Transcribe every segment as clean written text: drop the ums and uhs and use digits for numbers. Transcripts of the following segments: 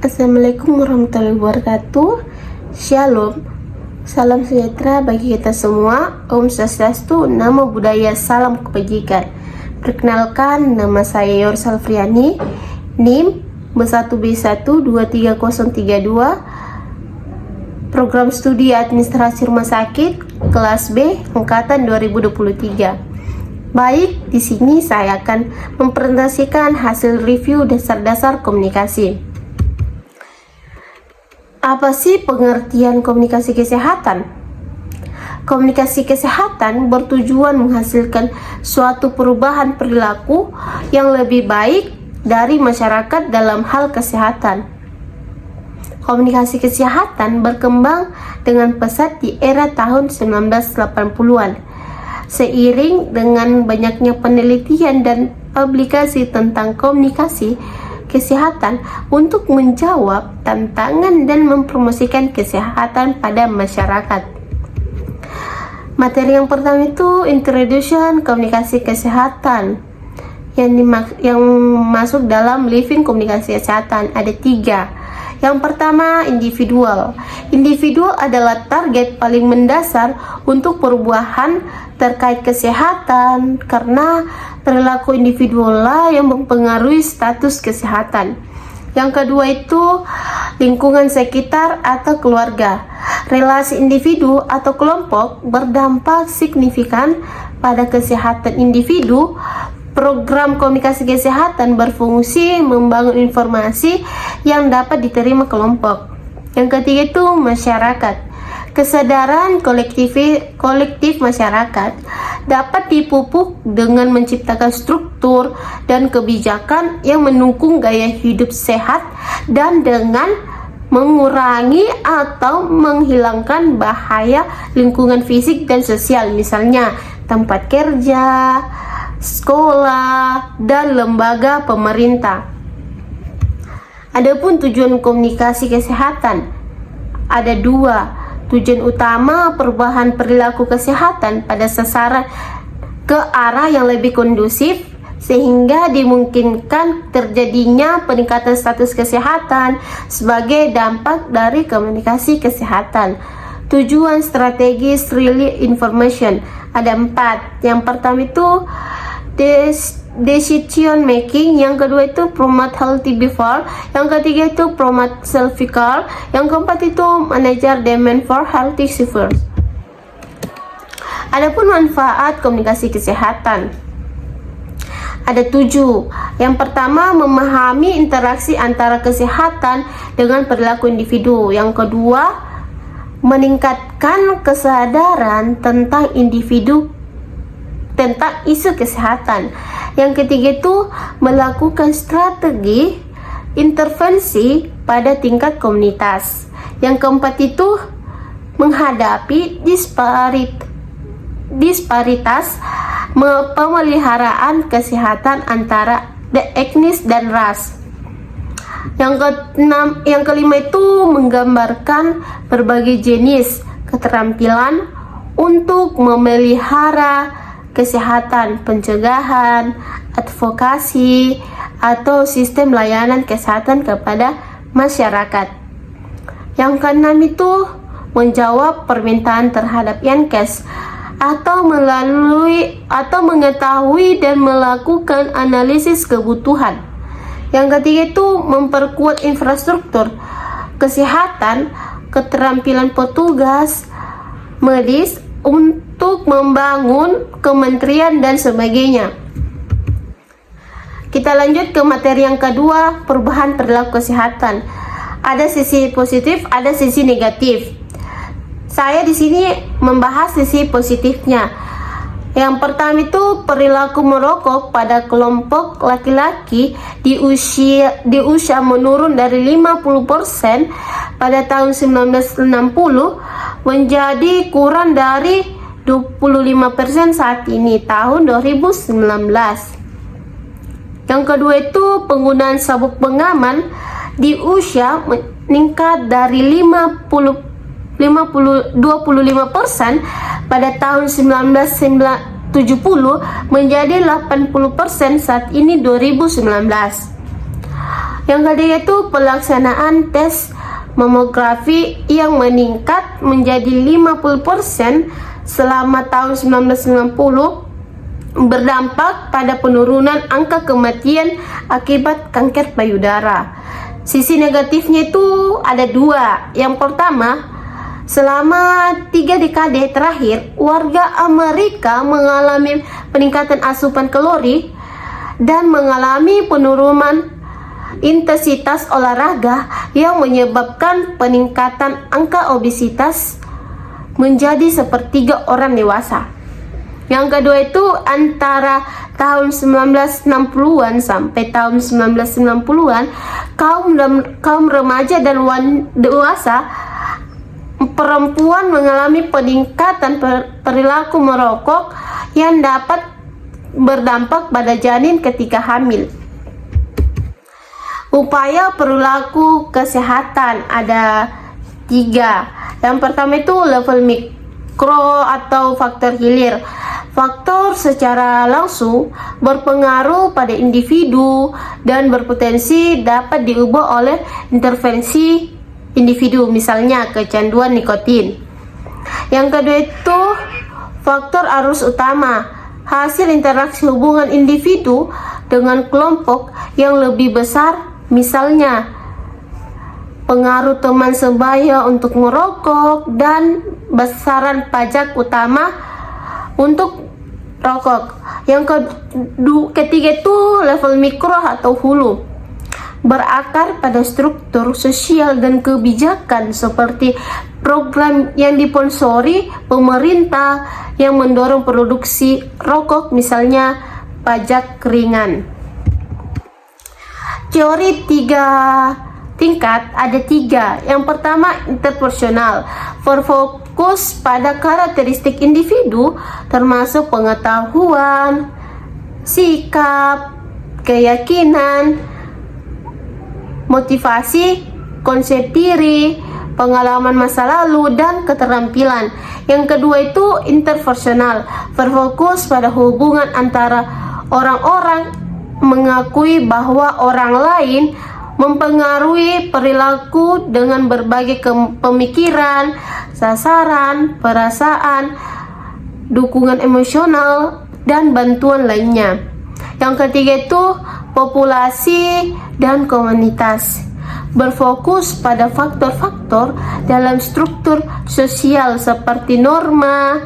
Assalamualaikum warahmatullahi wabarakatuh. Shalom. Salam sejahtera bagi kita semua. Om Swastiastu, Namo Buddhaya, salam kebajikan. Perkenalkan, nama saya Yoris Alfriani, NIM B1B1233032, Program Studi Administrasi Rumah Sakit, kelas B, angkatan 2023. Baik, di sini saya akan mempresentasikan hasil review dasar-dasar komunikasi. Apa sih pengertian komunikasi kesehatan? Komunikasi kesehatan bertujuan menghasilkan suatu perubahan perilaku yang lebih baik dari masyarakat dalam hal kesehatan. Komunikasi kesehatan berkembang dengan pesat di era tahun 1980-an. Seiring dengan banyaknya penelitian dan publikasi tentang komunikasi kesehatan untuk menjawab tantangan dan mempromosikan kesehatan pada masyarakat. Materi yang pertama itu introduction komunikasi kesehatan yang masuk dalam living komunikasi kesehatan. Ada 3. Yang pertama, individual. Individual adalah target paling mendasar untuk perubahan terkait kesehatan karena perilaku individual lah yang mempengaruhi status kesehatan. Yang kedua itu lingkungan sekitar atau keluarga. Relasi individu atau kelompok berdampak signifikan pada kesehatan individu. Program komunikasi kesehatan berfungsi membangun informasi yang dapat diterima kelompok. Yang ketiga itu masyarakat. Kesadaran kolektif masyarakat dapat dipupuk dengan menciptakan struktur dan kebijakan yang mendukung gaya hidup sehat dan dengan mengurangi atau menghilangkan bahaya lingkungan fisik dan sosial, misalnya tempat kerja, sekolah, dan lembaga pemerintah. Adapun tujuan komunikasi kesehatan ada 2. Tujuan utama perubahan perilaku kesehatan pada sasaran ke arah yang lebih kondusif sehingga dimungkinkan terjadinya peningkatan status kesehatan sebagai dampak dari komunikasi kesehatan. Tujuan strategis relay information ada 4. Yang pertama itu decision making, yang kedua itu promote healthy behavior, yang ketiga itu promote self care, yang keempat itu manager demand for healthy behavior. Adapun manfaat komunikasi kesehatan ada 7. Yang pertama, memahami interaksi antara kesehatan dengan perilaku individu. Yang kedua, meningkatkan kesadaran tentang individu tentang isu kesehatan. Yang ketiga itu melakukan strategi intervensi pada tingkat komunitas. Yang keempat itu menghadapi disparitas pemeliharaan kesehatan antara etnis dan ras. Yang kelima itu menggambarkan berbagai jenis keterampilan untuk memelihara kesehatan, pencegahan, advokasi, atau sistem layanan kesehatan kepada masyarakat. Yang keenam itu menjawab permintaan terhadap Yankes atau mengetahui dan melakukan analisis kebutuhan. Yang ketiga itu memperkuat infrastruktur kesehatan, keterampilan petugas medis untuk membangun kementerian dan sebagainya. Kita lanjut ke materi yang kedua, perubahan perilaku kesehatan. Ada sisi positif, ada sisi negatif. Saya di sini membahas sisi positifnya. Yang pertama itu perilaku merokok pada kelompok laki-laki di usia menurun dari 50% pada tahun 1960 menjadi kurang dari 25% saat ini tahun 2019. Yang kedua itu penggunaan sabuk pengaman di usia meningkat dari 25% pada tahun 1970 menjadi 80% saat ini 2019. Yang ketiga itu pelaksanaan tes mamografi yang meningkat menjadi 50% selama tahun 1990, berdampak pada penurunan angka kematian akibat kanker payudara. Sisi negatifnya itu ada dua. Yang pertama, selama 3 dekade terakhir, warga Amerika mengalami peningkatan asupan kalori dan mengalami penurunan intensitas olahraga yang menyebabkan peningkatan angka obesitas menjadi sepertiga orang dewasa. Yang kedua itu antara tahun 1960-an sampai tahun 1990-an, kaum remaja dan dewasa perempuan mengalami peningkatan perilaku merokok yang dapat berdampak pada janin ketika hamil. Upaya perilaku kesehatan ada 3. Yang pertama itu level mikro atau faktor hilir. Faktor secara langsung berpengaruh pada individu dan berpotensi dapat diubah oleh intervensi individu, misalnya kecanduan nikotin. Yang kedua itu faktor arus utama, hasil interaksi hubungan individu dengan kelompok yang lebih besar, misalnya pengaruh teman sebaya untuk merokok dan besaran pajak utama untuk rokok. Yang ketiga itu level mikro atau hulu, berakar pada struktur sosial dan kebijakan seperti program yang disponsori pemerintah yang mendorong produksi rokok, misalnya pajak ringan. Teori 3 tingkat ada 3. Yang pertama interpersonal, berfokus pada karakteristik individu termasuk pengetahuan, sikap, keyakinan, motivasi, konsep diri, pengalaman masa lalu, dan keterampilan. Yang kedua itu interpersonal, berfokus pada hubungan antara orang-orang, mengakui bahwa orang lain mempengaruhi perilaku dengan berbagai pemikiran, sasaran, perasaan, dukungan emosional, dan bantuan lainnya. Yang ketiga itu populasi dan komunitas, berfokus pada faktor-faktor dalam struktur sosial seperti norma,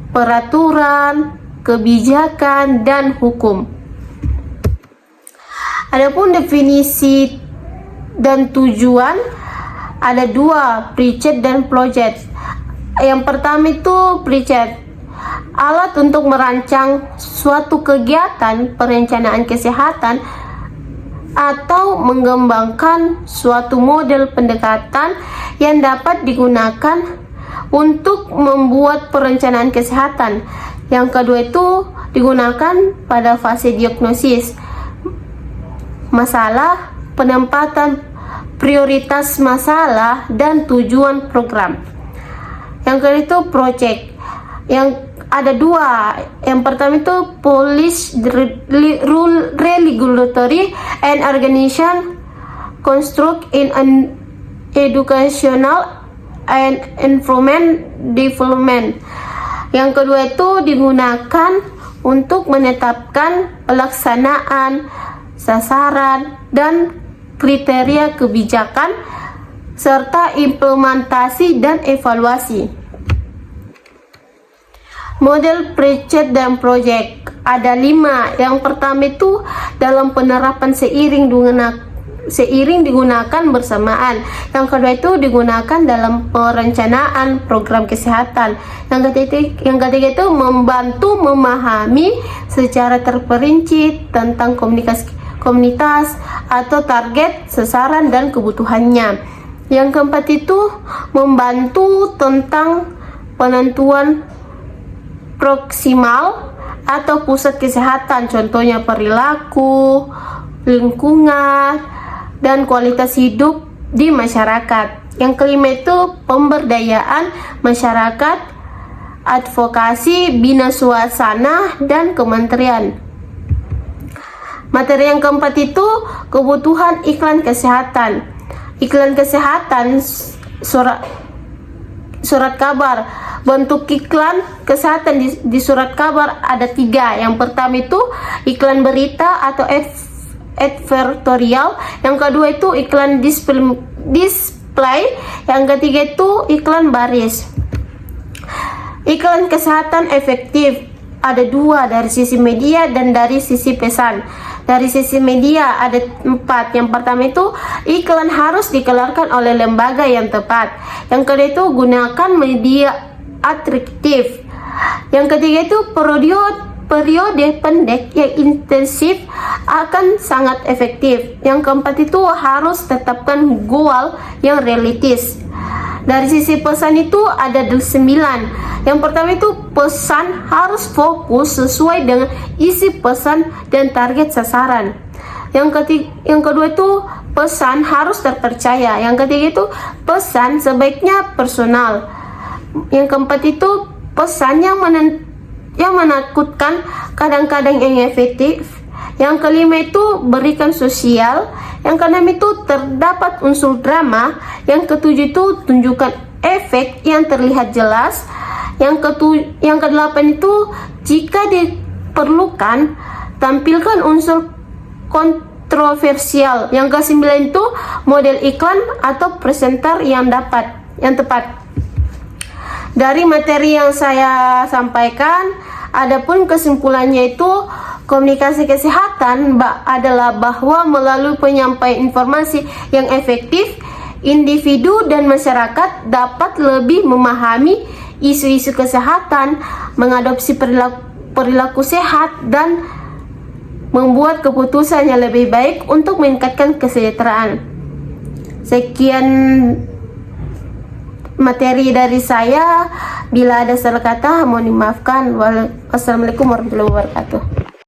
peraturan, kebijakan, dan hukum. Adapun definisi dan tujuan ada 2, Prechat dan Project. Yang pertama itu Prechat, alat untuk merancang suatu kegiatan perencanaan kesehatan atau mengembangkan suatu model pendekatan yang dapat digunakan untuk membuat perencanaan kesehatan. Yang kedua itu digunakan pada fase diagnosis masalah, penempatan prioritas masalah, dan tujuan program. Yang kedua itu project, yang ada 2. Yang pertama itu policy, rule, regulatory, and organization, construct in an educational and environment development. Yang kedua itu digunakan untuk menetapkan pelaksanaan, sasaran, dan kriteria kebijakan serta implementasi dan evaluasi. Model Prechat dan Project ada 5. Yang pertama itu dalam penerapan seiring digunakan bersamaan. Yang kedua itu digunakan dalam perencanaan program kesehatan. Yang ketiga itu membantu memahami secara terperinci tentang komunitas atau target, sasaran, dan kebutuhannya. Yang keempat itu membantu tentang penentuan proksimal atau pusat kesehatan, contohnya perilaku, lingkungan, dan kualitas hidup di masyarakat. Yang kelima itu pemberdayaan masyarakat, advokasi, bina suasana, dan kementerian. Materi yang keempat itu kebutuhan iklan kesehatan. Iklan kesehatan, surat kabar. Bentuk iklan kesehatan di surat kabar ada 3. Yang pertama itu iklan berita atau advertorial. Yang kedua itu iklan display. Yang ketiga itu iklan baris. Iklan kesehatan efektif ada 2, dari sisi media dan dari sisi pesan. Dari sisi media ada 4. Yang pertama itu iklan harus dikeluarkan oleh lembaga yang tepat. Yang kedua itu gunakan media atraktif. Yang ketiga itu periode pendek yang intensif akan sangat efektif. Yang keempat itu harus tetapkan goal yang realistis. Dari sisi pesan itu ada 9. Yang pertama itu pesan harus fokus sesuai dengan isi pesan dan target sasaran. Yang kedua itu pesan harus terpercaya. Yang ketiga itu pesan sebaiknya personal. Yang keempat itu pesan yang menakutkan, kadang-kadang yang efektif. Yang kelima itu berikan sosial. Yang keenam itu terdapat unsur drama. Yang ketujuh itu tunjukkan efek yang terlihat jelas. Yang kedelapan itu jika diperlukan tampilkan unsur kontroversial. Yang kesembilan itu model iklan atau presenter yang tepat. Dari materi yang saya sampaikan, adapun kesimpulannya itu komunikasi kesehatan adalah bahwa melalui penyampaian informasi yang efektif, individu dan masyarakat dapat lebih memahami isu-isu kesehatan, mengadopsi perilaku sehat, dan membuat keputusan yang lebih baik untuk meningkatkan kesejahteraan. Sekian materi dari saya. Bila ada salah kata mohon dimaafkan. Wassalamualaikum warahmatullahi wabarakatuh.